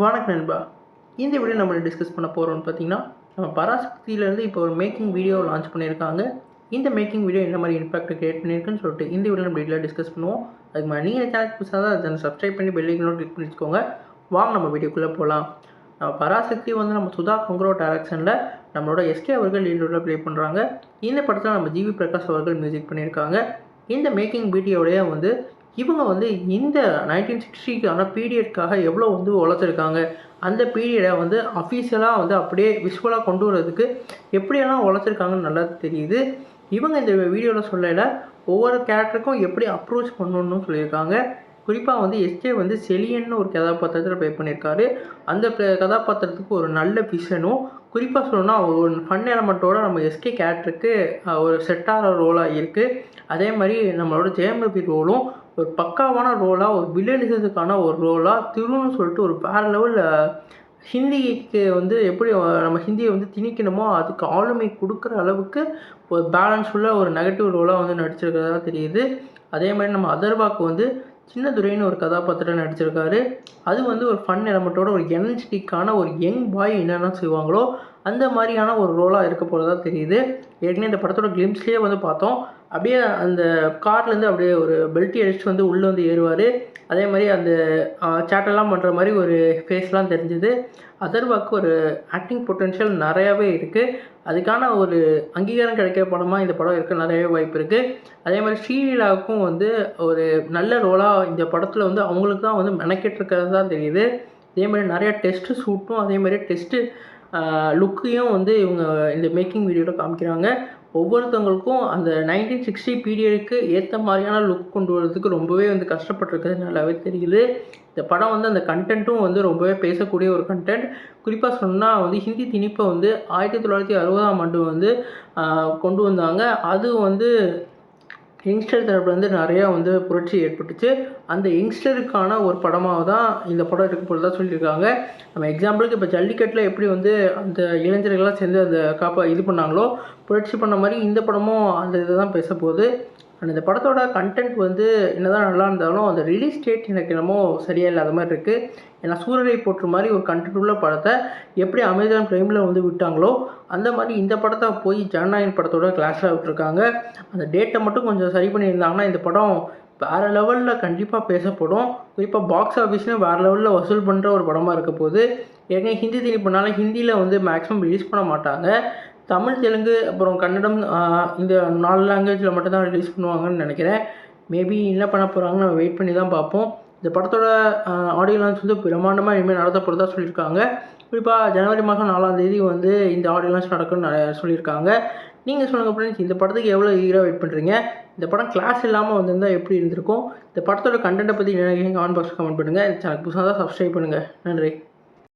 வணக்கம் நண்பா. இந்த வீடியோ நம்ம டிஸ்கஸ் பண்ண போகிறோம்னு பார்த்தீங்கன்னா, நம்ம பராசக்தியிலேருந்து இப்போ ஒரு மேக்கிங் வீடியோ லான்ச் பண்ணியிருக்காங்க. இந்த மேக்கிங் வீடியோ என்ன மாதிரி இம்பாக்ட் கிரியேட் பண்ணியிருக்குன்னு சொல்லிட்டு இந்த வீடியோ நம்ம டீட்டெயிலாக டிஸ்கஸ் பண்ணுவோம். அதுக்கு முன்னாடி நீங்கள் சேனல் புதுசாக தான் அதை சப்ஸ்கிரைப் பண்ணி பெல் ஐக்கனும் கிளிக் பண்ணி வச்சுக்கோங்க. வாங்க நம்ம வீடியோக்குள்ளே போகலாம். பராசக்தி வந்து நம்ம சுதா கொங்கரோ டைரக்ஷனில் நம்மளோட எஸ்கே அவர்கள் லீடரில் ப்ளே பண்ணுறாங்க. இந்த படத்தில் நம்ம ஜிவி பிரகாஷ் அவர்கள் மியூசிக் பண்ணியிருக்காங்க. இந்த மேக்கிங் வீடியோடைய வந்து இவங்க வந்து இந்த 1960க்கான பீரியட்காக எவ்வளோ வந்து உழைச்சிருக்காங்க, அந்த பீரியடை வந்து அஃபீஷியலாக வந்து அப்படியே விஷுவலாக கொண்டு வரதுக்கு எப்படியெல்லாம் உழைச்சிருக்காங்கன்னு நல்லா தெரியுது. இவங்க இந்த வீடியோவில் சொல்லல ஒவ்வொரு கேரக்டருக்கும் எப்படி அப்ரோச் பண்ணணும்னு சொல்லியிருக்காங்க. குறிப்பாக வந்து எஸ்கே வந்து செலியன்னு ஒரு கதாபாத்திரத்தில் ப்ளே பண்ணியிருக்காரு. அந்த கதாபாத்திரத்துக்கு ஒரு நல்ல விஷனும், குறிப்பாக சொல்லணும்னா ஒரு ஃபன் எலமெண்ட்டோட நம்ம எஸ்கே கேரக்டருக்கு ஒரு செட்டாகிற ரோலாக இருக்குது. அதே மாதிரி நம்மளோட ஜெயம் ரவி ரோலும் ஒரு பக்காவான ரோலாக, ஒரு வில்லனிசத்துக்கான ஒரு ரோலாக திருன்னு சொல்லிட்டு ஒரு வேறு லெவலில் ஹிந்திக்கு வந்து எப்படி நம்ம ஹிந்தியை வந்து திணிக்கணுமோ அதுக்கு ஆளுமை கொடுக்குற அளவுக்கு ஒரு பேலன்ஸ்ஃபுல்லாக ஒரு நெகட்டிவ் ரோலாக வந்து நடிச்சிருக்கிறதா தெரியுது. அதே மாதிரி நம்ம அதர்வாக்கு வந்து சின்னதுரைன்னு ஒரு கதாபாத்திரம் நடிச்சிருக்காரு. அது வந்து ஒரு ஃபன் எலமெண்ட்டோட ஒரு எனர்ஜெட்டிக்கான ஒரு யங் பாய் என்னென்ன செய்வாங்களோ அந்த மாதிரியான ஒரு ரோலாக இருக்க போகிறதா தெரியுது. ஏற்கனவே இந்த படத்தோட கிளிம்ஸ்லேயே வந்து பார்த்தோம். அப்படியே அந்த கார்லேருந்து அப்படியே ஒரு பெல்ட்டி அடிச்சுட்டு வந்து உள்ளே வந்து ஏறுவார். அதே மாதிரி அந்த சேட்டெல்லாம் பண்ணுற மாதிரி ஒரு ஃபேஸ்லாம் தெரிஞ்சுது. அதர்வாக்கு ஒரு ஆக்டிங் பொட்டென்ஷியல் நிறையாவே இருக்குது. அதுக்கான ஒரு அங்கீகாரம் கிடைக்கிற படமாக இந்த படம் இருக்க நிறையவே வாய்ப்பு இருக்குது. அதே மாதிரி ஸ்ரீலீலாவுக்கும் வந்து ஒரு நல்ல ரோலாக இந்த படத்தில் வந்து அவங்களுக்கு தான் வந்து மெனக்கெட்டுருக்கிறது தான் தெரியுது. அதே மாதிரி நிறையா டெஸ்ட்டு ஷூட்டும் அதே மாதிரி டெஸ்ட்டு லுக்கையும் வந்து இவங்க இந்த மேக்கிங் வீடியோவில் காமிக்கிறாங்க. ஒவ்வொருத்தவங்களுக்கும் அந்த 1960 பீரியடுக்கு ஏற்ற மாதிரியான லுக் கொண்டு வரதுக்கு ரொம்பவே வந்து கஷ்டப்பட்டுருக்கிறது நல்லாவே தெரியுது. இந்த படம் வந்து அந்த கண்டென்ட்டும் வந்து ரொம்பவே பேசக்கூடிய ஒரு கண்டென்ட். குறிப்பாக சொன்னால் வந்து ஹிந்தி திணிப்பை வந்து 1960ஆம் ஆண்டு வந்து கொண்டு வந்தாங்க. அது வந்து யங்ஸ்டர் தரப்புலேருந்து நிறையா வந்து புரட்சி ஏற்பட்டுச்சு. அந்த யங்ஸ்டருக்கான ஒரு படமாக தான் இந்த படம் இருக்க போகிறதா சொல்லியிருக்காங்க. நம்ம எக்ஸாம்பிளுக்கு இப்போ ஜல்லிக்கட்டில் எப்படி வந்து அந்த இளைஞர்கள்லாம் சேர்ந்து அந்த இது பண்ணாங்களோ, புரட்சி பண்ண மாதிரி இந்த படமும் அந்த இதை தான் பேச போகுது. அண்ட் இந்த படத்தோட கண்டென்ட் வந்து என்னதான் நல்லா இருந்தாலும் அந்த ரிலீஸ் டேட் எனக்கு என்னமோ சரியாக இல்லாத மாதிரி இருக்குது. ஏன்னா சூரரை போற்று மாதிரி ஒரு கண்டென்ட் உள்ள படத்தை எப்படி அமேசான் ப்ரைமில் வந்து விட்டாங்களோ அந்த மாதிரி இந்த படத்தை போய் ஜனநாயகன் படத்தோட கிளாஸில் விட்டுருக்காங்க. அந்த டேட்டை மட்டும் கொஞ்சம் சரி பண்ணியிருந்தாங்கன்னா இந்த படம் வேறு லெவலில் கண்டிப்பாக பேசப்படும். குறிப்பாக பாக்ஸ் ஆஃபீஸ்லையும் வேறு லெவலில் வசூல் பண்ணுற ஒரு படமாக இருக்க போது. ஏற்கனவே ஹிந்தி திணிப்புனால ஹிந்தியில் வந்து மேக்ஸிமம் ரிலீஸ் பண்ண மாட்டாங்க. தமிழ், தெலுங்கு, அப்புறம் கன்னடம், இந்த 4 லாங்குவேஜில் மட்டும்தான் ரிலீஸ் பண்ணுவாங்கன்னு நினைக்கிறேன். மேபி என்ன பண்ண போகிறாங்கன்னு நம்ம வெயிட் பண்ணி தான் பார்ப்போம். இந்த படத்தோட ஆடியோ லான்ச் வந்து பிரம்மாண்டமாக இனிமேல் நடத்த போகிறதா சொல்லியிருக்காங்க. குறிப்பாக ஜனவரி மாதம் 4ஆம் தேதி வந்து இந்த ஆடியோ லான்ச் நடக்கும்னு சொல்லியிருக்காங்க. நீங்கள் சொல்லுங்கள் ஃப்ரெண்ட்ஸ், இந்த படத்துக்கு எவ்வளோ ஈகராக வெயிட் பண்ணுறீங்க? இந்த படம் கிளாஸ் இல்லாமல் வந்திருந்தால் எப்படி இருந்திருக்கும்? இந்த படத்தோட கண்டென்ட்டை பற்றி என்ன கமெண்ட் பாக்ஸில் கமெண்ட் பண்ணுங்கள். சேனல் புதுசாக தான் சப்ஸ்கிரைப் பண்ணுங்கள். நன்றி.